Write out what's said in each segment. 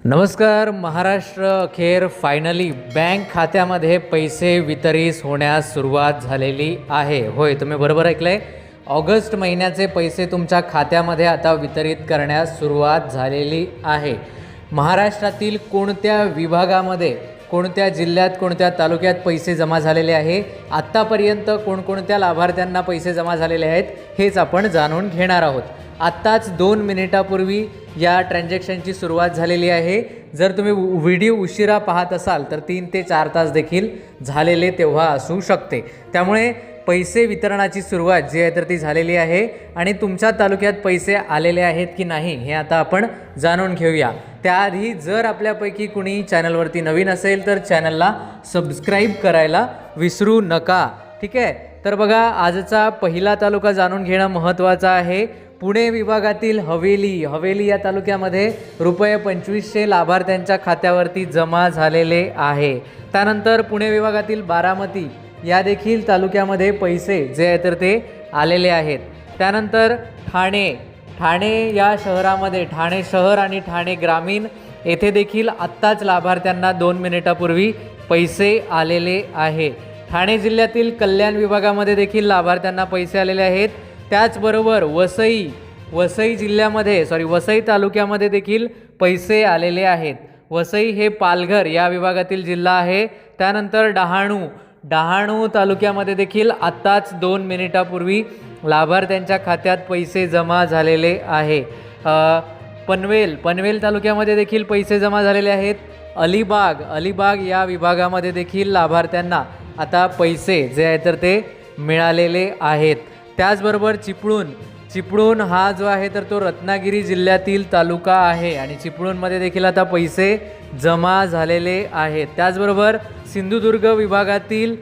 नमस्कार. महाराष्ट्र अखेर finally bank खात्यामध्ये पैसे वितरित होण्यास सुरुवात झालेली आहे. होय, तुम्ही बरोबर ऐकलंय. ऑगस्ट महिन्याचे पैसे तुमच्या खात्यामध्ये आता वितरित करण्यास सुरुवात झालेली आहे. महाराष्ट्रातील कोणत्या विभागामध्ये, कोणत्या जिल्ह्यात, कोणत्या तालुक्यात पैसे जमा झालेले आहे, आत्तापर्यंत कोणकोणत्या लाभार्थ्यांना पैसे जमा झालेले आहेत, हेच आपण जाणून घेणार आहोत. आत्ताच 2 मिनिटापूर्वी या ट्रान्झॅक्शनची सुरुवात झालेली आहे. जर तुम्ही व्हिडिओ उशिरा पाहत असाल तर 3 ते 4 तास देखील झालेले तेव्हा असू शकते. त्यामुळे पैसे वितरणाची सुरुवात जी आहे तर ती झालेली आहे आणि तुमच्या तालुक्यात पैसे आलेले आहेत की नाही हे आता आपण जाणून घेऊया. त्याआधी जर आपल्यापैकी कुणी चॅनलवरती नवीन असेल तर चॅनलला सबस्क्राईब करायला विसरू नका. ठीक आहे. तर बघा, आजचा पहिला तालुका जाणून घेणं महत्त्वाचं आहे. पुणे विभागातील हवेली या तालुक्यामध्ये ₹2500 लाभार्थ्यांच्या खात्यावरती जमा झालेले आहे. त्यानंतर पुणे विभागातील बारामती या देखील तालुक्यामध्ये पैसे जे आहे तर ते आलेले आहेत. त्यानंतर ठाणे या शहरामध्ये, ठाणे शहर आणि ठाणे ग्रामीण येथे देखील आत्ताच लाभार्थ्यांना 2 मिनिटापूर्वी पैसे आलेले आहे. ठाणे जिल्ह्यातील कल्याण विभागामध्ये देखील लाभार्थ्यांना पैसे आलेले आहेत. त्याचबरोबर वसई तालुक्यामध्ये देखील पैसे आलेले आहेत. वसई हे पालघर या विभागातील जिल्हा आहे. त्यानंतर डहाणू तालुक्यामध्ये देखील आत्ताच 2 मिनिटापूर्वी लाभार्थ्यांच्या खात्यात पैसे जमा झालेले आहे. पनवेल तालुक्यामध्ये देखील पैसे जमा झालेले आहेत. अलिबाग या विभागामध्ये देखील लाभार्थ्यांना आता पैसे जे आहे तर ते मिळालेले आहेत. त्याचबरोबर चिपळूण हा जो आहे तर तो रत्नागिरी जिल्ह्यातील तालुका आहे आणि चिपळूणमध्ये देखील आता पैसे जमा झालेले आहेत. त्याचबरोबर सिंधुदुर्ग विभागातील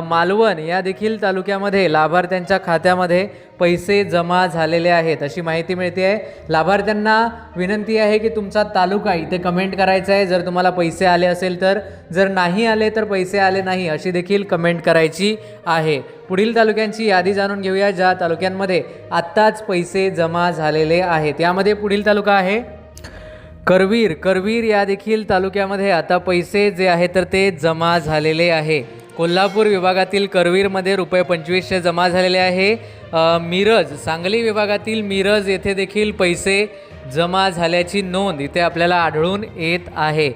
मालवण या देखील तालुक्यामध्ये लाभार्थ्यांच्या खात्यामध्ये पैसे जमा झालेले आहेत अशी माहिती मिळते आहे. लाभार्थ्यांना विनंती आहे की तुमचा तालुका इथे कमेंट करायचा आहे जर तुम्हाला पैसे आले असेल तर. जर नाही आले तर पैसे आले नाही अशी देखील कमेंट करायची आहे. पुढील तालुक्यांची यादी जाणून घेऊया ज्या तालुक्यांमध्ये आत्ताच पैसे जमा झालेले आहेत. यामध्ये पुढील तालुका आहे करवीर या देखील तालुक्यामध्ये आता पैसे जे आहे तर ते जमा झालेले आहे. कोल्हापूर विभागातील करवीरमध्ये ₹2500 जमा झालेले आहे. सांगली विभागातील मिरज येथे देखील पैसे जमा झाल्याची नोंद इथे आपल्याला आढळून येत आहे.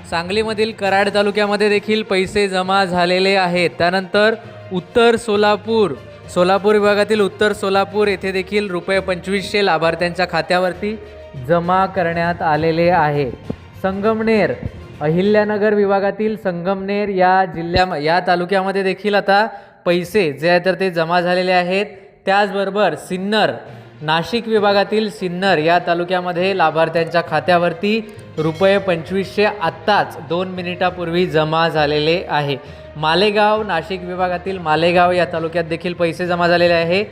सांगलीमधील कराड तालुक्यामध्ये देखील पैसे जमा झालेले आहेत. त्यानंतर उत्तर सोलापूर विभागातील उत्तर सोलापूर येथे देखील ₹2500 लाभार्थ्यांच्या खात्यावरती जमा करण्यात आलेले आहे. अहिल्यानगर विभागातील संगमनेर या तालुक्यामध्ये देखील आता पैसे जे आहे तर ते जमा झालेले आहेत. त्याचबरोबर नाशिक विभागातील सिन्नर या तालुक्यामध्ये लाभार्थ्यांच्या खात्यावरती ₹2500 आत्ताच 2 मिनिटापूर्वी जमा झालेले आहे. नाशिक विभागातील मालेगाव या तालुक्यात देखील पैसे जमा झालेले आहे.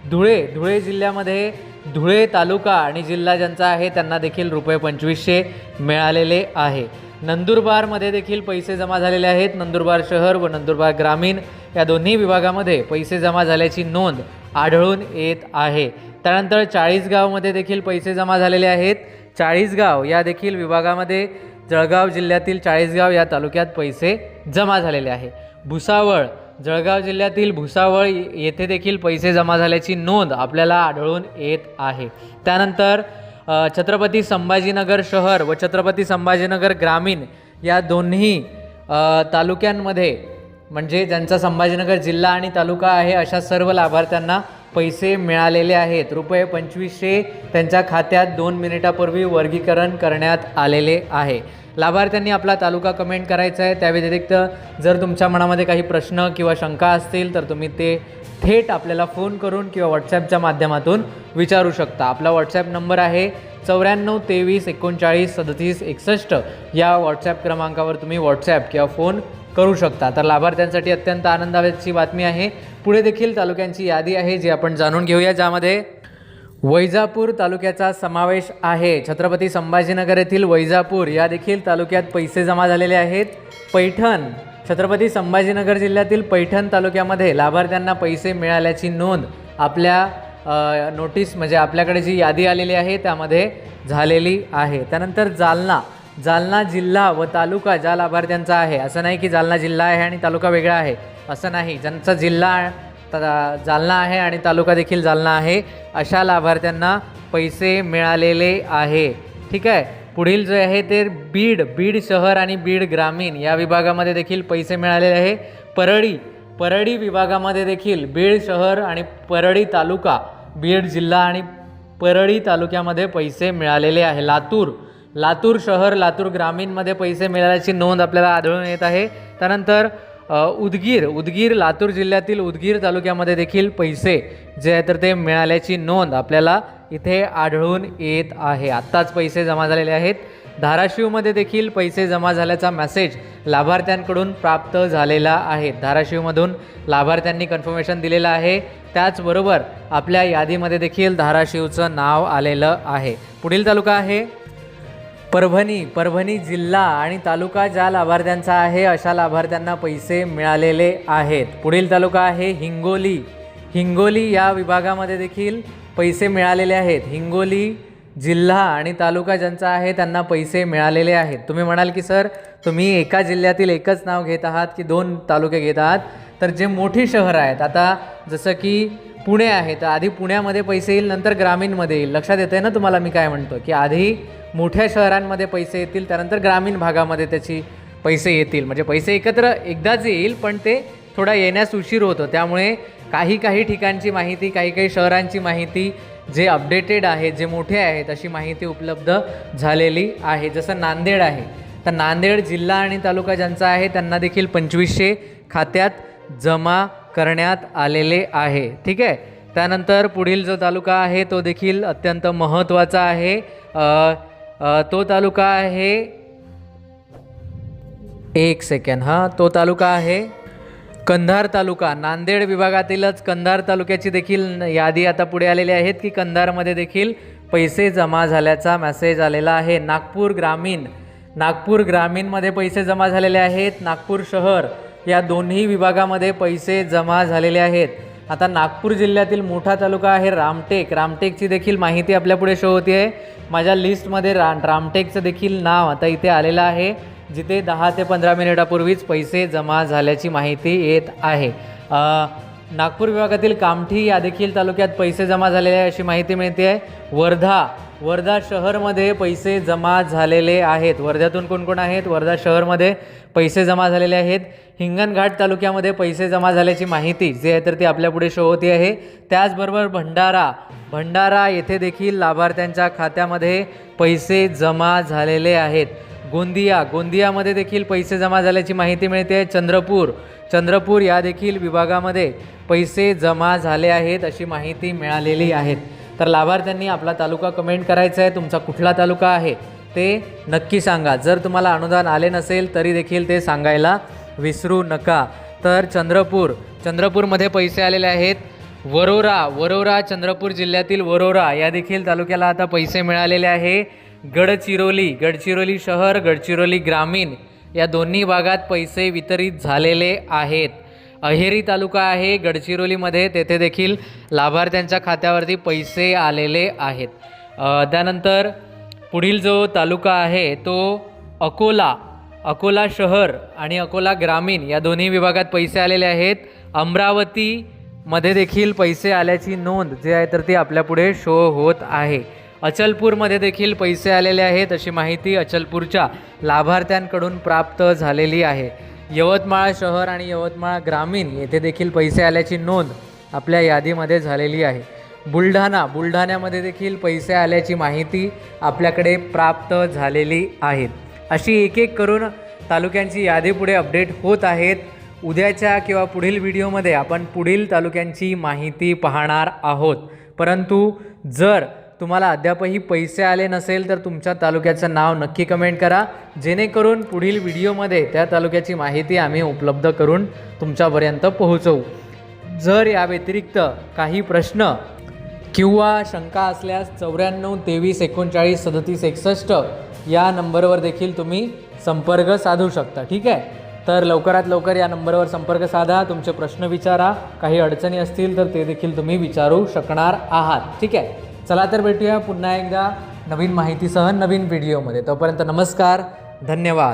धुळे जिल्ह्यामध्ये धुळे तालुका आणि जिल्हा ज्यांचा आहे त्यांना देखील ₹2500 मिळालेले आहे. नंदुरबारमध्ये देखील पैसे जमा झालेले आहेत. नंदुरबार शहर व नंदुरबार ग्रामीण या दोन्ही विभागामध्ये पैसे जमा झाल्याची नोंद आढळून येत आहे. त्यानंतर चाळीसगावमध्ये देखील पैसे जमा झालेले आहेत. चाळीसगाव या देखील विभागामध्ये जळगाव जिल्ह्यातील चाळीसगाव या तालुक्यात पैसे जमा झालेले आहे. जळगाव जिल्ह्यातील भुसावळ येथे देखील पैसे जमा झाल्याची नोंद आपल्याला आढळून येत आहे. त्यानंतर छत्रपती संभाजीनगर शहर व छत्रपती संभाजीनगर ग्रामीण या दोन्ही तालुक्यांमध्ये म्हणजे ज्यांचा संभाजीनगर जिल्हा आणि तालुका आहे अशा सर्व लाभार्थ्यांना पैसे मिळालेले आहेत. ₹2500 त्यांच्या खात्यात 2 मिनिटापूर्वी वर्गीकरण करण्यात आलेले आहे. लाभार्थ्यांनी आपला तालुका कमेंट करायचा आहे. त्या व्यतिरिक्त जर तुमच्या मनामध्ये काही प्रश्न किंवा शंका असतील तर तुम्ही ते थेट आपल्याला फोन करून किंवा व्हॉट्सॲपच्या माध्यमातून विचारू शकता. आपला व्हॉट्सॲप नंबर आहे 94 23 39 37 61 या व्हॉट्सॲप क्रमांकावर तुम्ही व्हॉट्सॲप किंवा फोन करू शकता. तर लाभार्थ्यांसाठी अत्यंत आनंदाची बातमी आहे. पुढे देखील तालुक्यांची यादी आहे जी आपण जाणून घेऊया ज्यामध्ये वैजापूर तालुक्याचा समावेश आहे. छत्रपती संभाजीनगर येथील वैजापूर या देखील तालुक्यात पैसे जमा झालेले आहेत. छत्रपती संभाजीनगर जिल्ह्यातील पैठण तालुक्यामध्ये लाभार्थ्यांना पैसे मिळाल्याची नोंद आपल्या नोटीस म्हणजे आपल्याकडे जी यादी आलेली आहे त्यामध्ये झालेली आहे. त्यानंतर जालना जिल्हा व तालुका ज्या लाभार्थ्यांचा आहे, असं नाही की जालना जिल्हा आहे आणि तालुका वेगळा आहे, असं नाही. ज्यांचा जिल्हा जालना आहे आणि तालुका देखील जालना आहे अशा लाभार्थ्यांना पैसे मिळालेले आहे. ठीक आहे. पुढील जे आहे ते बीड शहर आणि बीड ग्रामीण या विभागामध्ये देखील पैसे मिळालेले आहे. परळी विभागामध्ये देखील बीड शहर आणि परळी तालुका, बीड जिल्हा आणि परळी तालुक्यामध्ये पैसे मिळालेले आहे. लातूर शहर, लातूर ग्रामीणमध्ये पैसे मिळाल्याची नोंद आपल्याला आढळून येत आहे. त्यानंतर उदगीर लातूर जिल्ह्यातील उदगीर तालुक्यामध्ये देखील पैसे जे आहे तर ते मिळाल्याची नोंद आपल्याला इथे आढळून येत आहे. आत्ताच पैसे जमा झालेले आहेत. धाराशिवमध्ये देखील पैसे जमा झाल्याचा मेसेज लाभार्थ्यांकडून प्राप्त झालेला आहे. धाराशिवमधून लाभार्थ्यांनी कन्फर्मेशन दिलेलं आहे. त्याचबरोबर आपल्या यादीमध्ये देखील धाराशिवचं नाव आलेलं आहे. पुढील तालुका आहे परभणी जिल्हा आणि तालुका ज्या लाभार्थ्यांचा आहे अशा लाभार्थ्यांना पैसे मिळालेले आहेत. पुढील तालुका आहे हिंगोली या विभागामध्ये देखील पैसे मिळालेले आहेत. हिंगोली जिल्हा आणि तालुका ज्यांचा आहे त्यांना पैसे मिळालेले आहेत. तुम्ही म्हणाल की सर तुम्ही एका जिल्ह्यातील एकच नाव घेत आहात की 2 तालुके घेत आहात? तर जे मोठी शहरं आहेत, आता जसं की पुणे आहे तर आधी पुण्यामध्ये पैसे येईल, नंतर ग्रामीणमध्ये येईल. लक्षात येतं आहे ना तुम्हाला मी काय म्हणतो, की आधी मोठ्या शहरांमध्ये पैसे येतील, त्यानंतर ग्रामीण भागामध्ये त्याची पैसे येतील. म्हणजे पैसे एकत्र एकदाच येईल, पण ते थोडा येण्यास उशीर होतो. त्यामुळे काही ठिकाणची माहिती, काही शहरांची माहिती जे अपडेटेड आहे, जे मोठे आहेत अशी माहिती उपलब्ध झालेली आहे. जसं नांदेड आहे तर नांदेड जिल्हा आणि तालुका ज्यांचा आहे त्यांना देखील 2500 खात्यात जमा करण्यात आलेले आहे. ठीक आहे. त्यानंतर पुढील जो तालुका आहे तो देखील अत्यंत महत्त्वाचा आहे. तो तालुका आहे, एक सेकंड, तो तालुका आहे कंधार तालुका. नांदेड विभागातीलच कंधार तालुक्याची देखील यादी आता पुढे आलेली आहेत की कंधारमध्ये देखील पैसे जमा झाल्याचा मेसेज आलेला आहे. नागपूर ग्रामीणमध्ये पैसे जमा झालेले आहेत. नागपूर शहर या दोन्ही विभागामध्ये पैसे जमा झालेले आहेत. आता नागपूर जिल्ह्यातील मोठा तालुका आहे रामटेकची देखील माहिती आपल्यापुढे शो होती आहे. माझ्या लिस्टमध्ये रामटेकचं देखील नाव आता इथे आलेलं आहे, जिथे 10 ते 15 मिनिटापूर्वीच पैसे जमा झाल्याची माहिती येत आहे. नागपूर विभागातील कामठी या देखील तालुक्यात पैसे जमा झालेले आहे अशी माहिती मिळते आहे. वर्धा शहरमध्ये पैसे जमा झालेले आहेत. वर्ध्यातून कोण आहेत? वर्धा शहरमध्ये पैसे जमा झालेले आहेत. हिंगणघाट तालुक्यामध्ये पैसे जमा झाल्याची माहिती जी आहे तर ती आपल्यापुढे शो होती आहे. त्याचबरोबर भंडारा येथे देखील लाभार्थ्यांच्या खात्यामध्ये पैसे जमा झालेले आहेत. गोंदियामध्ये देखील पैसे जमा झाल्याची माहिती मिळते आहे. चंद्रपूर या देखील विभागामध्ये पैसे जमा झाले आहेत अशी माहिती मिळालेली आहे. तर लाभार्थ्यांनी आपला तालुका कमेंट करायचा आहे. तुमचा कुठला तालुका आहे ते नक्की सांगा. जर तुम्हाला अनुदान आले नसेल तरी देखील ते सांगायला विसरू नका. तर चंद्रपूरमध्ये पैसे आलेले आहेत. वरोरा चंद्रपूर जिल्ह्यातील वरोरा या देखील तालुक्याला आता पैसे मिळालेले आहे. गडचिरोली शहर, गडचिरोली ग्रामीण या दोन्ही भागात पैसे वितरित झालेले आहेत. अहेरी तालुका आहे गडचिरोलीमध्ये, तेथे देखील लाभार्थ्यांच्या खात्यावरती पैसे आलेले आहेत. त्यानंतर पुढील जो तालुका आहे तो अकोला शहर आणि अकोला ग्रामीण या दोन्ही विभागात पैसे आलेले आहेत. अमरावतीमध्ये देखील पैसे आल्याची नोंद जे आहे तर ती आपल्यापुढे शो होत आहे. अचलपूरमध्ये देखील पैसे आलेले आहेत अशी माहिती अचलपूरच्या लाभार्थ्यांकडून प्राप्त झालेली आहे. यवतमाळ शहर आणि यवतमाळ ग्रामीण येथे देखील पैसे आल्याची नोंद आपल्या यादीमध्ये झालेली आहे. बुलढाण्यामध्ये देखील पैसे आल्याची माहिती आपल्याकडे प्राप्त झालेली आहे. अशी एक करून तालुक्यांची यादी पुढे अपडेट होत आहेत. उद्याच्या किंवा पुढील व्हिडिओमध्ये आपण पुढील तालुक्यांची माहिती पाहणार आहोत. परंतु जर तुम्हाला अद्यापही पैसे आले नसेल तर तुमच्या तालुक्याचं नाव नक्की कमेंट करा, जेणेकरून पुढील व्हिडिओमध्ये त्या तालुक्याची माहिती आम्ही उपलब्ध करून तुमच्यापर्यंत पोहोचवू. जर या व्यतिरिक्त काही प्रश्न किंवा शंका असल्यास 94 23 39 37 61 या नंबरवर देखील तुम्ही संपर्क साधू शकता. ठीक आहे. तर लवकरात लवकर या नंबरवर संपर्क साधा, तुमचे प्रश्न विचारा, काही अडचणी असतील तर ते देखील तुम्ही विचारू शकणार आहात. ठीक आहे, चला तर भेटूया पुन्हा एकदा नवीन माहितीसह नवीन व्हिडिओमध्ये. तोपर्यंत नमस्कार, धन्यवाद.